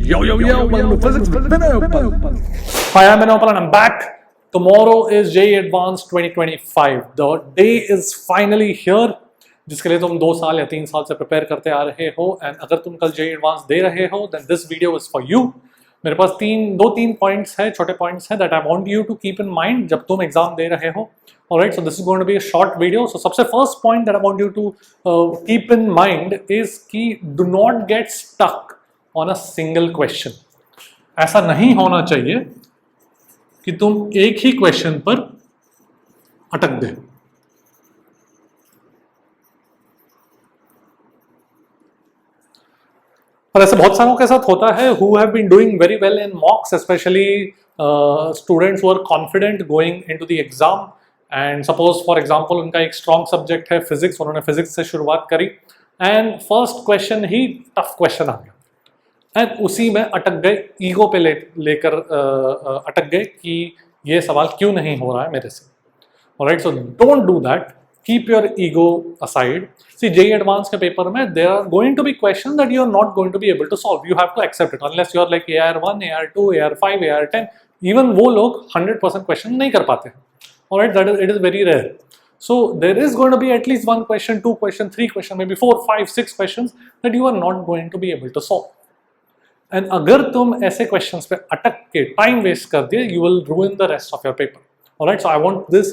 Yo, welcome to Physics with Vinay Uppal. Hi, I'm Vinay Uppal and I'm back. Tomorrow is JEE Advanced 2025. The day is finally here, जिसके लिए तुम 2 साल या 3 साल से prepare करते आ रहे हो. एंड अगर तुम कल JEE Advanced दे रहे हो then this video is for you. मेरे पास 2-3 पॉइंट्स है, छोटे पॉइंट्स हैं that I want you to keep in mind जब तुम एग्जाम दे रहे हो. Alright, so this is going to be a short video. So सबसे first point that I want you to keep in mind is कि do not get stuck on a single question. ऐसा नहीं होना चाहिए कि तुम एक ही क्वेश्चन पर अटक गए. और ऐसे बहुत सारों के साथ होता है who have been doing very well in mocks, especially students who are confident going into the exam. And suppose for example उनका एक strong subject है physics, उन्होंने physics से शुरुआत करी and first question he tough question आ गया and उसी में अटक गए, ईगो पे लेकर अटक गए कि ये सवाल क्यों नहीं हो रहा है मेरे से. Alright, so don't do that. Keep your ego aside. See JEE advance के पेपर में there are going to be question that you are not going to be able to solve. You have to accept it unless you are like AR1, AR2, AR5, AR10. Even वो लोग 100% क्वेश्चन नहीं कर पाते हैं. Alright, that it is very rare. So there is going to be at least 1 question, 2 question, 3 question, maybe 4, 5, 6 questions that you are not going to be able to solve. And अगर तुम ऐसे क्वेश्चंस पे अटक के time waste कर दिए, you will ruin the rest of your paper. Alright, so I want this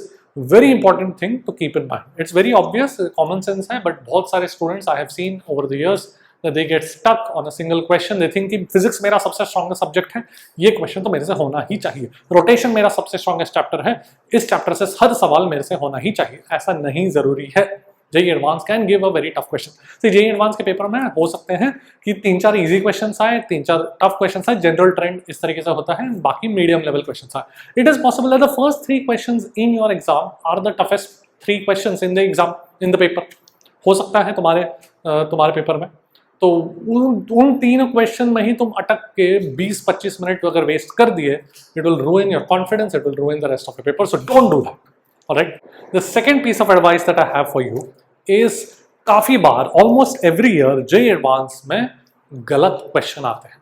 very important thing to keep in mind. It's very obvious, common sense है, but बहुत सारे students I have seen over the years that they get stuck on a single question. They think कि physics मेरा सबसे strongest subject है, ये question तो मेरे से होना ही चाहिए. रोटेशन मेरा सबसे स्ट्रॉन्गेस्ट चैप्टर है, इस चैप्टर से हर सवाल मेरे से होना ही चाहिए. ऐसा नहीं जरूरी है. JEE advance can give a very tough question. JEE advance के पेपर में हो सकते हैं कि 3-4 इजी क्वेश्चंस आए, 3-4 टफ क्वेश्चंस आए. जनरल ट्रेंड इस तरीके से होता है, बाकी मीडियम लेवल क्वेश्चंस आए. It is possible that the first 3 questions in your exam are the toughest 3 questions in the exam, in the paper. हो सकता है तुम्हारे पेपर में. तो उन 3 क्वेश्चन में ही तुम अटक के 20-25 मिनट अगर वेस्ट कर दिए, it will रूइन your confidence, it will ruin the rest of your paper. So don't do that. Alright, the second piece of advice that I have for you is काफी बार almost every year JEE Advanced में गलत question आते हैं.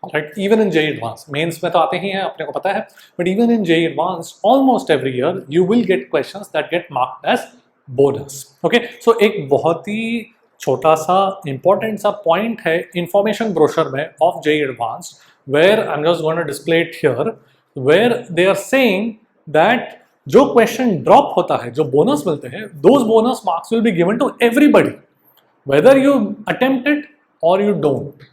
Alright, even in JEE Advanced, mains में तो आते ही हैं, अपने को पता है, but even in JEE Advanced almost every year you will get questions that get marked as bonus. Okay, so एक बहुत ही छोटा सा important सा point है information brochure में of JEE Advanced, where I'm just going to display it here, where they are saying that जो question drop होता है, जो बोनस मिलते हैं, those bonus marks will be given to everybody whether you attempt it और you don't.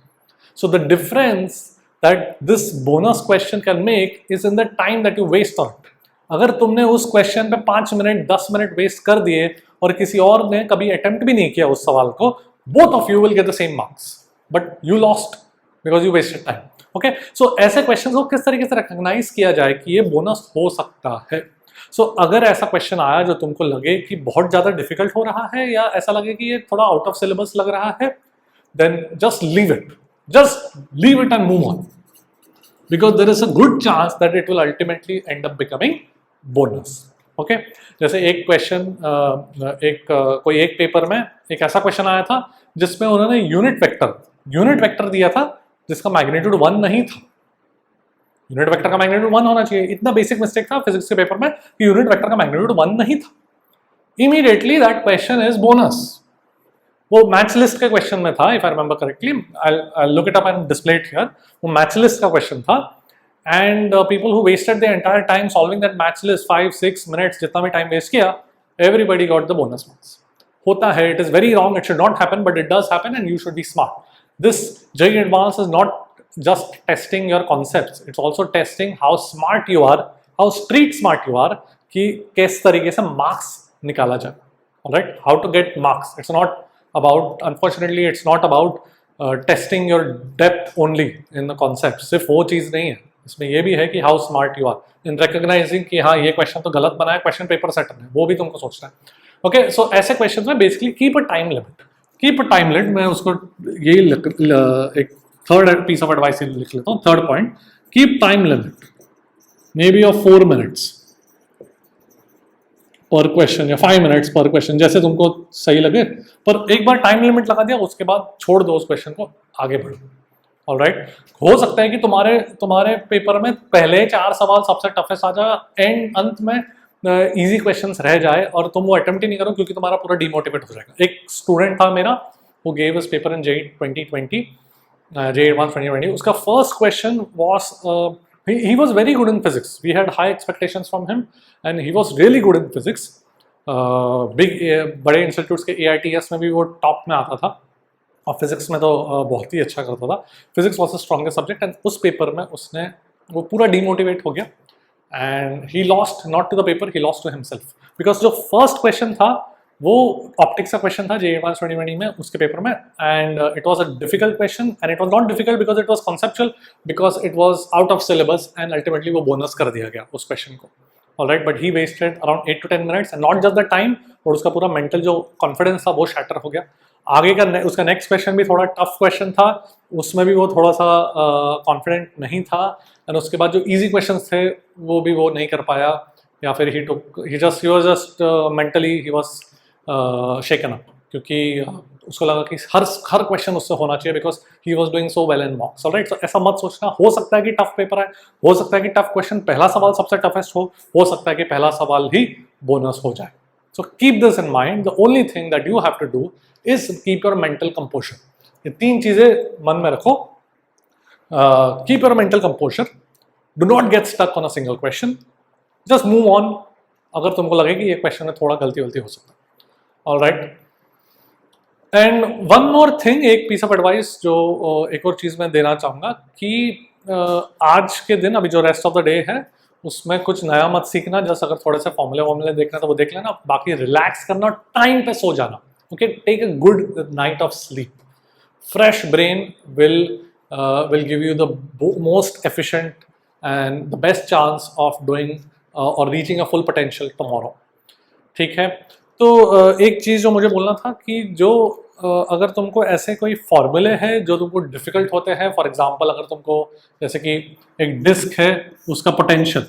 So the difference that this bonus question can make is in the time that you waste on it. अगर तुमने उस question पे 5 minute 10 minute waste कर दिए और किसी और ने कभी अटेम्प्ट भी नहीं किया उस सवाल को, both of you will get the same marks, but you lost because you wasted time. Okay, so ऐसे क्वेश्चन को किस तरीके से रिकॉग्नाइज किया जाए कि ये बोनस हो सकता है. सो अगर ऐसा क्वेश्चन आया जो तुमको लगे कि बहुत ज़्यादा डिफिकल्ट हो रहा है या ऐसा लगे कि ये थोड़ा आउट ऑफ सिलेबस लग रहा है, then just leave it and move on, because there is a good chance that it will ultimately end up becoming bonus. Okay, जैसे एक क्वेश्चन कोई एक पेपर में एक ऐसा क्वेश्चन आया था जिसमें उन्होंने यूनिट वेक्टर दिया था जिसका मैग्नीट्यूड 1 नहीं था. यूनिट वेक्टर का मैग्नीट्यूड 1 होना चाहिए. इतना बेसिक मिस्टेक था फिजिक्स के पेपर में कि यूनिट वेक्टर का मैग्नीट्यूड 1 नहीं था. Immediately that question is bonus. वो मैथ्स लिस्ट के क्वेश्चन में था, if I remember correctly. I look it up and display it here. वो मैथ्स लिस्ट का क्वेश्चन था and people who wasted the entire time solving that maths list, 5-6 minutes जितना भी time waste किया, everybody got the bonus marks. होता है, it is very wrong, it should not happen, but it does happen and you should be smart. This JEE Advanced is not just testing your concepts, it's also testing how smart you are, how street smart you are, कि किस तरीके से marks निकाला जाए. Alright, how to get marks. It's not about, unfortunately it's not about testing your depth only in the concept. सिर्फ वो चीज़ नहीं है, इसमें ये भी है कि how smart you are in recognizing कि हाँ ये क्वेश्चन तो गलत बना है, क्वेश्चन पेपर सेट है, वो भी तुमको सोचना है. ओके, सो ऐसे क्वेश्चन में basically keep a time limit. मैं उसको यही एक थर्ड पीस ऑफ एडवाइस लिख लेता हूँ. Third point, keep time limit may be of 4 minutes पर क्वेश्चन या 5 मिनट्स पर क्वेश्चन, जैसे तुमको सही लगे. पर एक बार टाइम लिमिट लगा दिया, उसके बाद छोड़ दो उस क्वेश्चन को, आगे बढ़ो. ऑलराइट, हो सकता है कि तुम्हारे तुम्हारे पेपर में पहले 4 सवाल सबसे टफेस्ट आ जाए, एंड अंत में इजी क्वेश्चंस रह जाए और तुम वो अटेम्प्ट ही नहीं करो क्योंकि तुम्हारा पूरा डिमोटिवेट हो जाएगा। एक स्टूडेंट था मेरा, वो gave his paper in JEE 2020, JEE Advanced 2020, उसका first question was, he was very good in physics, we had high expectations from him and he was really good in physics, बड़े institutes के AITS में भी वो top में आता था और फिजिक्स में तो बहुत ही अच्छा करता था। Physics was the strongest subject and उस पेपर में उसने वो पूरा डिमोटिवेट हो गया and he lost not to the paper, he lost to himself, because जो फर्स्ट क्वेश्चन था वो ऑप्टिक्स का क्वेश्चन था JEE Advanced 2020 में उसके पेपर में, and it was a difficult question and it was not difficult because it was conceptual, because it was out of syllabus and ultimately वो bonus कर दिया गया उस क्वेश्चन को। Alright, but he wasted around 8 to 10 minutes and not just the time, और उसका पूरा mental जो कॉन्फिडेंस था वो शैटर हो गया। आगे का उसका नेक्स्ट क्वेश्चन भी थोड़ा टफ क्वेश्चन था, उसमें भी वो थोड़ा सा कॉन्फिडेंट नहीं था, एंड उसके बाद जो इजी क्वेश्चंस थे वो भी वो नहीं कर पाया, या फिर he was just mentally he was shaken up, क्योंकि उसको लगा कि हर क्वेश्चन उससे होना चाहिए because he was doing so well in mocks. All right, so ऐसा मत सोचना, हो सकता है कि टफ पेपर है, हो सकता है कि टफ क्वेश्चन पहला सवाल सबसे टफेस्ट हो सकता है कि पहला सवाल ही बोनस हो जाए। So keep this in mind. The only thing that you have to do is keep your mental composure. ये 3 चीजें मन में रखो। Keep your mental composure. Do not get stuck on a single question. Just move on. अगर तुमको लगे कि ये क्वेश्चन में थोड़ा गलती हो सकता है। All right. And one more thing, एक piece of advice जो एक और चीज मैं देना चाहूँगा कि आज के दिन, अभी जो रेस्ट ऑफ द डे है उसमें कुछ नया मत सीखना। जस्ट अगर थोड़े से फॉर्मूले देखना तो वो देख लेना, बाकी रिलैक्स करना, टाइम पे सो जाना। Okay, take a good night of sleep. Fresh brain will give you the most efficient and the best chance of doing or reaching a full potential tomorrow. ठीक है, तो एक चीज़ जो मुझे बोलना था कि जो अगर तुमको ऐसे कोई फॉर्मूले हैं जो तुमको डिफिकल्ट होते हैं, फॉर एग्जांपल अगर तुमको जैसे कि एक डिस्क है उसका पोटेंशियल,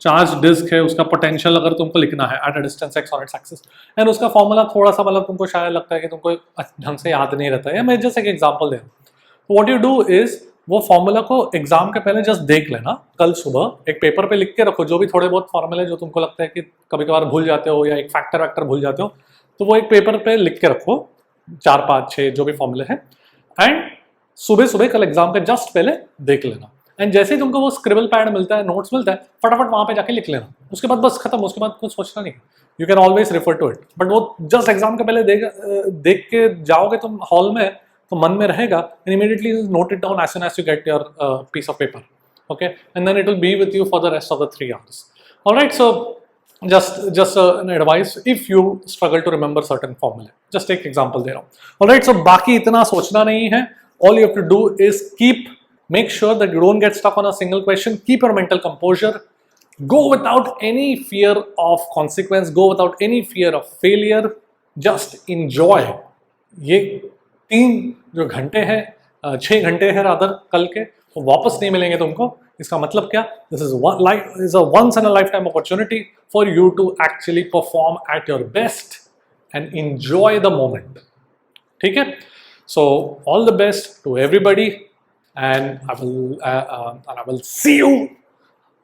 चार्ज डिस्क है उसका पोटेंशियल अगर तुमको लिखना है at a distance x on its axis, and उसका फॉर्मूला थोड़ा सा मतलब तुमको शायद लगता है कि तुमको ढंग से याद नहीं रहता है, या मैं जैसे एक एग्जांपल दे रहा हूँ। व्हाट यू डू इज वो फॉर्मूला को एग्जाम के पहले जस्ट देख लेना, कल सुबह एक पेपर पे लिख के रखो जो भी थोड़े बहुत फॉर्मूले जो तुमको लगता है कि कभी कभार भूल जाते हो या एक फैक्टर वैक्टर भूल जाते हो, तो वो एक पेपर पे लिख के रखो 4 5 6 जो भी फॉर्मूले हैं, एंड सुबह सुबह कल एग्जाम के जस्ट पहले देख लेना, एंड जैसे ही तुमको वो स्क्रिबल पैड मिलता है, नोट्स मिलता है, फटाफट वहां पे जाके लिख लेना। उसके बाद बस खत्म, उसके बाद कुछ सोचना नहीं। You can always refer to it, but वो जस्ट एग्जाम के पहले देख के जाओगे तुम हॉल में तो मन में रहेगा, and immediately note it down as soon as you get your piece of paper, okay, and then it will be with you for the rest of the 3 hours. All right, so just an advice, if you struggle to remember certain formula, just take example there. All right, so बाकी इतना सोचना नहीं है, all you have to do is make sure that you don't get stuck on a single question, keep your mental composure, go without any fear of consequence, go without any fear of failure, just enjoy. ये 3 जो घंटे हैं, 6 घंटे हैं rather कल के, तो वापस नहीं मिलेंगे तुमको। इसका मतलब क्या? This is a once in a life time opportunity for you to actually perform at your best and enjoy the moment. ठीक है, so all the best to everybody, and I will see you,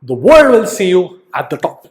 the world will see you at the top.